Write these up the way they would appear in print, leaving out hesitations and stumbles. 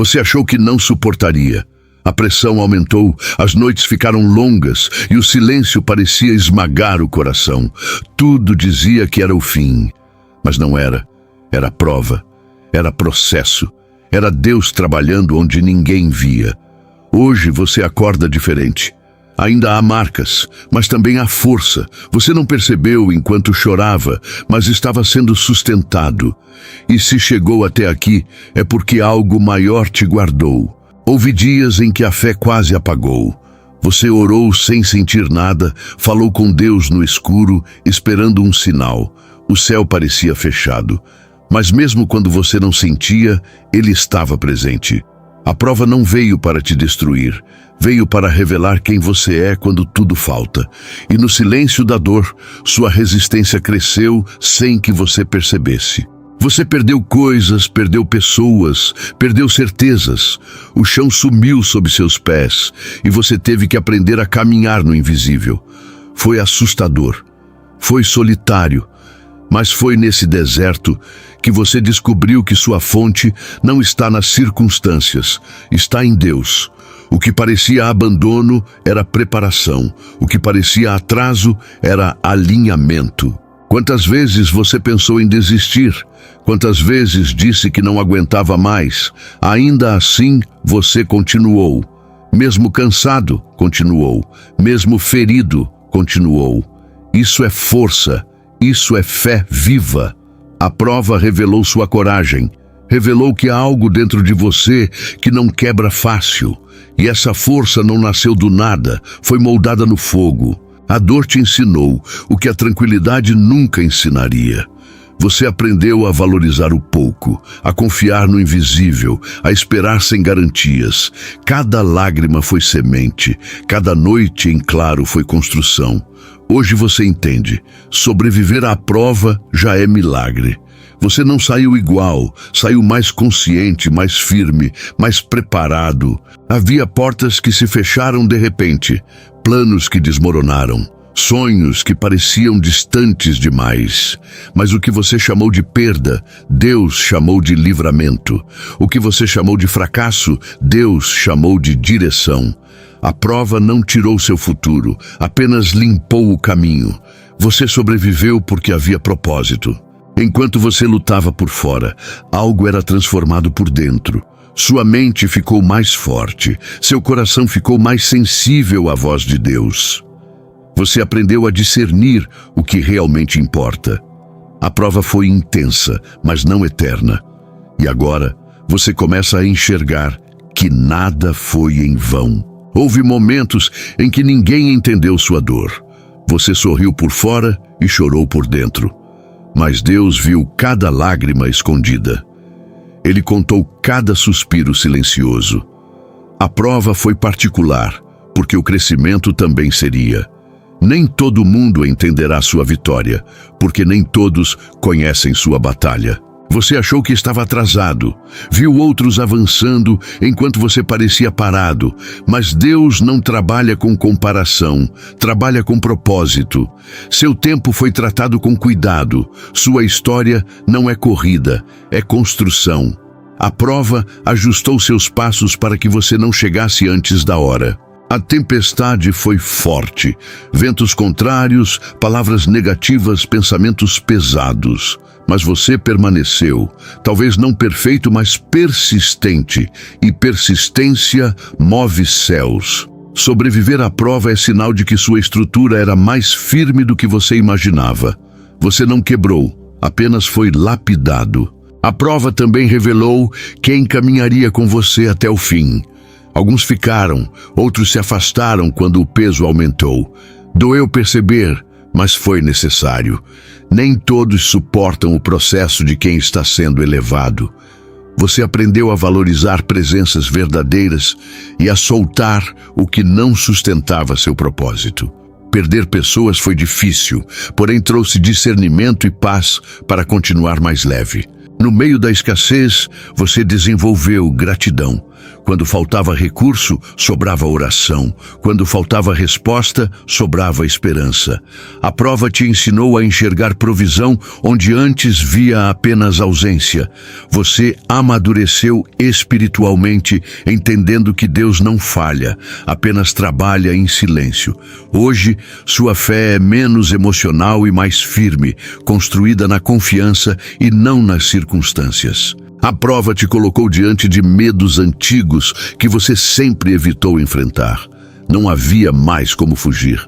Você achou que não suportaria. A pressão aumentou, as noites ficaram longas e o silêncio parecia esmagar o coração. Tudo dizia que era o fim, mas não era. Era prova, era processo, era Deus trabalhando onde ninguém via. Hoje você acorda diferente. Ainda há marcas, mas também há força. Você não percebeu enquanto chorava, mas estava sendo sustentado. E se chegou até aqui, é porque algo maior te guardou. Houve dias em que a fé quase apagou. Você orou sem sentir nada, falou com Deus no escuro, esperando um sinal. O céu parecia fechado, mas mesmo quando você não sentia, Ele estava presente. A prova não veio para te destruir, veio para revelar quem você é quando tudo falta. E no silêncio da dor, sua resistência cresceu sem que você percebesse. Você perdeu coisas, perdeu pessoas, perdeu certezas. O chão sumiu sob seus pés e você teve que aprender a caminhar no invisível. Foi assustador, foi solitário, mas foi nesse deserto que você descobriu que sua fonte não está nas circunstâncias, está em Deus. O que parecia abandono era preparação, o que parecia atraso era alinhamento. Quantas vezes você pensou em desistir? Quantas vezes disse que não aguentava mais? Ainda assim, você continuou. Mesmo cansado, continuou. Mesmo ferido, continuou. Isso é força, isso é fé viva. A prova revelou sua coragem. Revelou que há algo dentro de você que não quebra fácil. E essa força não nasceu do nada, foi moldada no fogo. A dor te ensinou o que a tranquilidade nunca ensinaria. Você aprendeu a valorizar o pouco, a confiar no invisível, a esperar sem garantias. Cada lágrima foi semente, cada noite em claro foi construção. Hoje você entende, sobreviver à prova já é milagre. Você não saiu igual, saiu mais consciente, mais firme, mais preparado. Havia portas que se fecharam de repente, planos que desmoronaram, sonhos que pareciam distantes demais. Mas o que você chamou de perda, Deus chamou de livramento. O que você chamou de fracasso, Deus chamou de direção. A prova não tirou seu futuro, apenas limpou o caminho. Você sobreviveu porque havia propósito. Enquanto você lutava por fora, algo era transformado por dentro. Sua mente ficou mais forte, seu coração ficou mais sensível à voz de Deus. Você aprendeu a discernir o que realmente importa. A prova foi intensa, mas não eterna. E agora, você começa a enxergar que nada foi em vão. Houve momentos em que ninguém entendeu sua dor. Você sorriu por fora e chorou por dentro. Mas Deus viu cada lágrima escondida. Ele contou cada suspiro silencioso. A prova foi particular, porque o crescimento também seria. Nem todo mundo entenderá sua vitória, porque nem todos conhecem sua batalha. Você achou que estava atrasado, viu outros avançando enquanto você parecia parado, mas Deus não trabalha com comparação, trabalha com propósito. Seu tempo foi tratado com cuidado, sua história não é corrida, é construção. A prova ajustou seus passos para que você não chegasse antes da hora. A tempestade foi forte, ventos contrários, palavras negativas, pensamentos pesados. Mas você permaneceu, talvez não perfeito, mas persistente, e persistência move céus. Sobreviver à prova é sinal de que sua estrutura era mais firme do que você imaginava. Você não quebrou, apenas foi lapidado. A prova também revelou quem caminharia com você até o fim. Alguns ficaram, outros se afastaram quando o peso aumentou. Doeu perceber, mas foi necessário. Nem todos suportam o processo de quem está sendo elevado. Você aprendeu a valorizar presenças verdadeiras e a soltar o que não sustentava seu propósito. Perder pessoas foi difícil, porém trouxe discernimento e paz para continuar mais leve. No meio da escassez, você desenvolveu gratidão. Quando faltava recurso, sobrava oração. Quando faltava resposta, sobrava esperança. A prova te ensinou a enxergar provisão onde antes via apenas ausência. Você amadureceu espiritualmente, entendendo que Deus não falha, apenas trabalha em silêncio. Hoje, sua fé é menos emocional e mais firme, construída na confiança e não nas circunstâncias. A prova te colocou diante de medos antigos que você sempre evitou enfrentar. Não havia mais como fugir.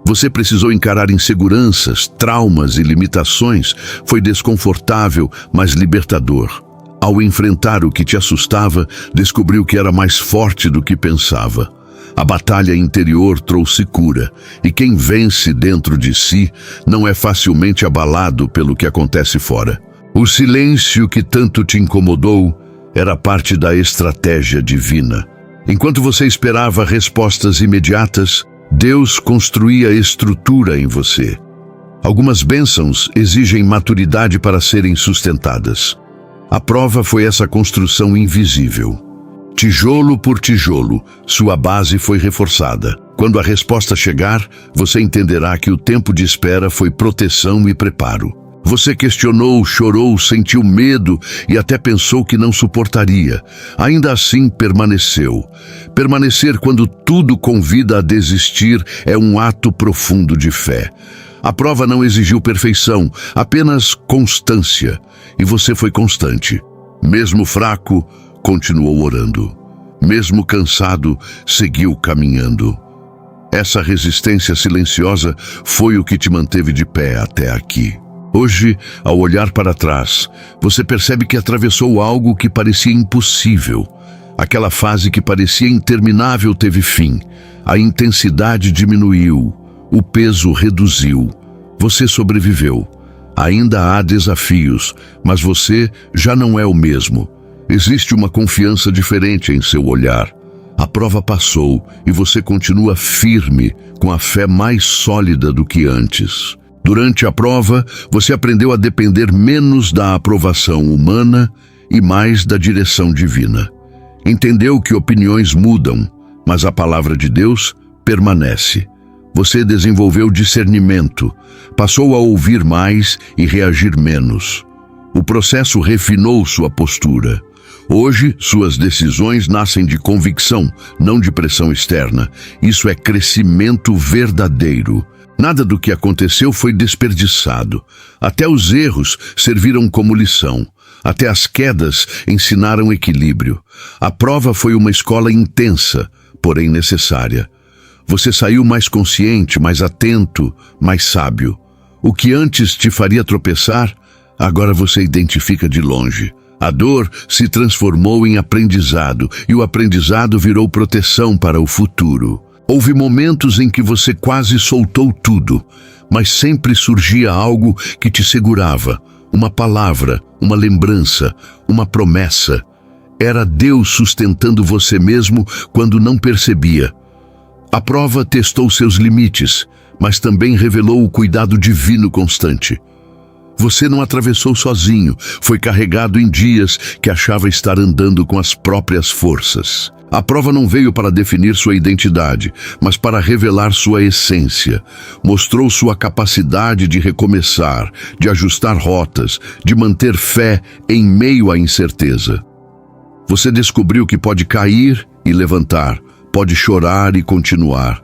Você precisou encarar inseguranças, traumas e limitações. Foi desconfortável, mas libertador. Ao enfrentar o que te assustava, descobriu que era mais forte do que pensava. A batalha interior trouxe cura, e quem vence dentro de si não é facilmente abalado pelo que acontece fora. O silêncio que tanto te incomodou era parte da estratégia divina. Enquanto você esperava respostas imediatas, Deus construía estrutura em você. Algumas bênçãos exigem maturidade para serem sustentadas. A prova foi essa construção invisível. Tijolo por tijolo, sua base foi reforçada. Quando a resposta chegar, você entenderá que o tempo de espera foi proteção e preparo. Você questionou, chorou, sentiu medo e até pensou que não suportaria. Ainda assim, permaneceu. Permanecer quando tudo convida a desistir é um ato profundo de fé. A prova não exigiu perfeição, apenas constância. E você foi constante. Mesmo fraco, continuou orando. Mesmo cansado, seguiu caminhando. Essa resistência silenciosa foi o que te manteve de pé até aqui. Hoje, ao olhar para trás, você percebe que atravessou algo que parecia impossível. Aquela fase que parecia interminável teve fim. A intensidade diminuiu, o peso reduziu. Você sobreviveu. Ainda há desafios, mas você já não é o mesmo. Existe uma confiança diferente em seu olhar. A prova passou e você continua firme, com a fé mais sólida do que antes. Durante a prova, você aprendeu a depender menos da aprovação humana e mais da direção divina. Entendeu que opiniões mudam, mas a palavra de Deus permanece. Você desenvolveu discernimento, passou a ouvir mais e reagir menos. O processo refinou sua postura. Hoje, suas decisões nascem de convicção, não de pressão externa. Isso é crescimento verdadeiro. Nada do que aconteceu foi desperdiçado. Até os erros serviram como lição. Até as quedas ensinaram equilíbrio. A prova foi uma escola intensa, porém necessária. Você saiu mais consciente, mais atento, mais sábio. O que antes te faria tropeçar, agora você identifica de longe. A dor se transformou em aprendizado, e o aprendizado virou proteção para o futuro. Houve momentos em que você quase soltou tudo, mas sempre surgia algo que te segurava. Uma palavra, uma lembrança, uma promessa. Era Deus sustentando você mesmo quando não percebia. A prova testou seus limites, mas também revelou o cuidado divino constante. Você não atravessou sozinho, foi carregado em dias que achava estar andando com as próprias forças. A prova não veio para definir sua identidade, mas para revelar sua essência. Mostrou sua capacidade de recomeçar, de ajustar rotas, de manter fé em meio à incerteza. Você descobriu que pode cair e levantar, pode chorar e continuar.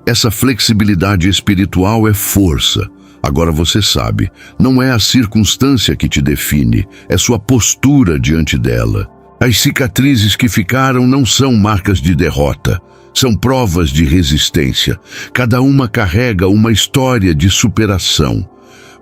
Essa flexibilidade espiritual é força. Agora você sabe, não é a circunstância que te define, é sua postura diante dela. As cicatrizes que ficaram não são marcas de derrota, são provas de resistência. Cada uma carrega uma história de superação.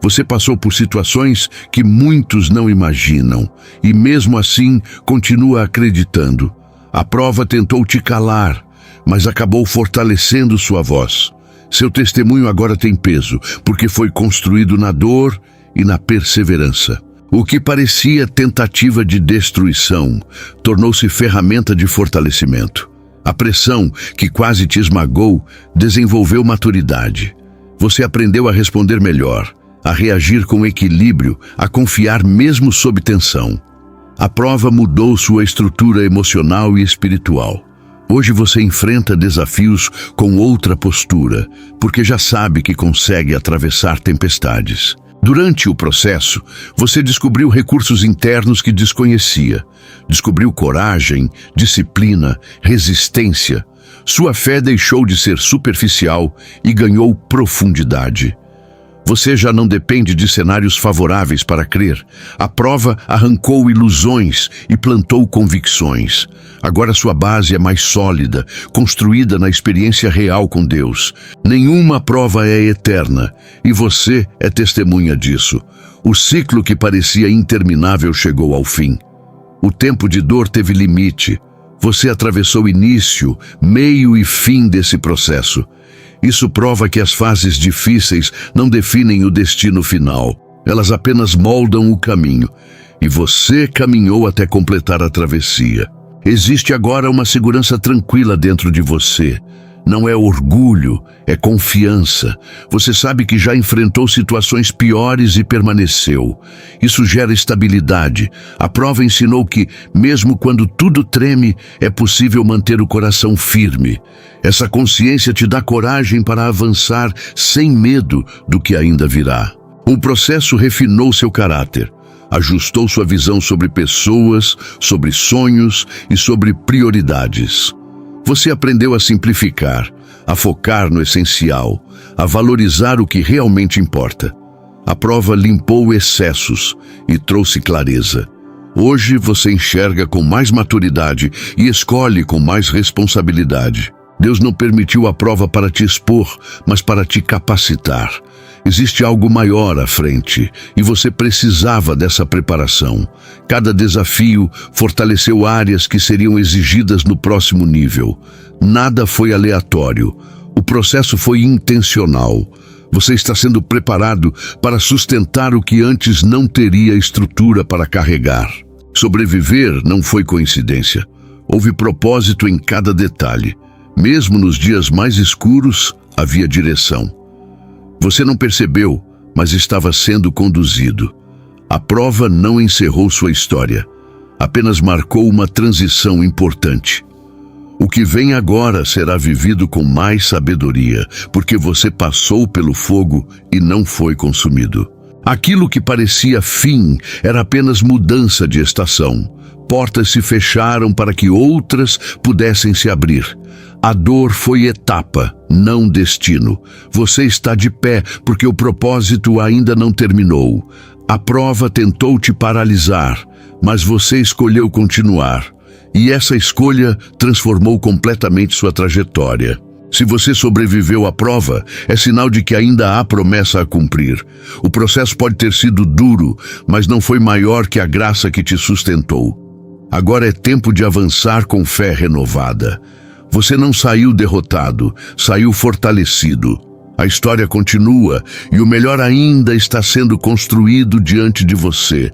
Você passou por situações que muitos não imaginam, e mesmo assim continua acreditando. A prova tentou te calar, mas acabou fortalecendo sua voz. Seu testemunho agora tem peso, porque foi construído na dor e na perseverança. O que parecia tentativa de destruição tornou-se ferramenta de fortalecimento. A pressão, que quase te esmagou, desenvolveu maturidade. Você aprendeu a responder melhor, a reagir com equilíbrio, a confiar mesmo sob tensão. A prova mudou sua estrutura emocional e espiritual. Hoje você enfrenta desafios com outra postura, porque já sabe que consegue atravessar tempestades. Durante o processo, você descobriu recursos internos que desconhecia. Descobriu coragem, disciplina, resistência. Sua fé deixou de ser superficial e ganhou profundidade. Você já não depende de cenários favoráveis para crer. A prova arrancou ilusões e plantou convicções. Agora sua base é mais sólida, construída na experiência real com Deus. Nenhuma prova é eterna, e você é testemunha disso. O ciclo que parecia interminável chegou ao fim. O tempo de dor teve limite. Você atravessou início, meio e fim desse processo. Isso prova que as fases difíceis não definem o destino final. Elas apenas moldam o caminho. E você caminhou até completar a travessia. Existe agora uma segurança tranquila dentro de você. Não é orgulho, é confiança. Você sabe que já enfrentou situações piores e permaneceu. Isso gera estabilidade. A prova ensinou que, mesmo quando tudo treme, é possível manter o coração firme. Essa consciência te dá coragem para avançar sem medo do que ainda virá. O processo refinou seu caráter. Ajustou sua visão sobre pessoas, sobre sonhos e sobre prioridades. Você aprendeu a simplificar, a focar no essencial, a valorizar o que realmente importa. A prova limpou excessos e trouxe clareza. Hoje você enxerga com mais maturidade e escolhe com mais responsabilidade. Deus não permitiu a prova para te expor, mas para te capacitar. Existe algo maior à frente, e você precisava dessa preparação. Cada desafio fortaleceu áreas que seriam exigidas no próximo nível. Nada foi aleatório. O processo foi intencional. Você está sendo preparado para sustentar o que antes não teria estrutura para carregar. Sobreviver não foi coincidência. Houve propósito em cada detalhe. Mesmo nos dias mais escuros, havia direção. Você não percebeu, mas estava sendo conduzido. A prova não encerrou sua história, apenas marcou uma transição importante. O que vem agora será vivido com mais sabedoria, porque você passou pelo fogo e não foi consumido. Aquilo que parecia fim era apenas mudança de estação. Portas se fecharam para que outras pudessem se abrir. A dor foi etapa, não destino. Você está de pé porque o propósito ainda não terminou. A prova tentou te paralisar, mas você escolheu continuar. E essa escolha transformou completamente sua trajetória. Se você sobreviveu à prova, é sinal de que ainda há promessa a cumprir. O processo pode ter sido duro, mas não foi maior que a graça que te sustentou. Agora é tempo de avançar com fé renovada. Você não saiu derrotado, saiu fortalecido. A história continua e o melhor ainda está sendo construído diante de você.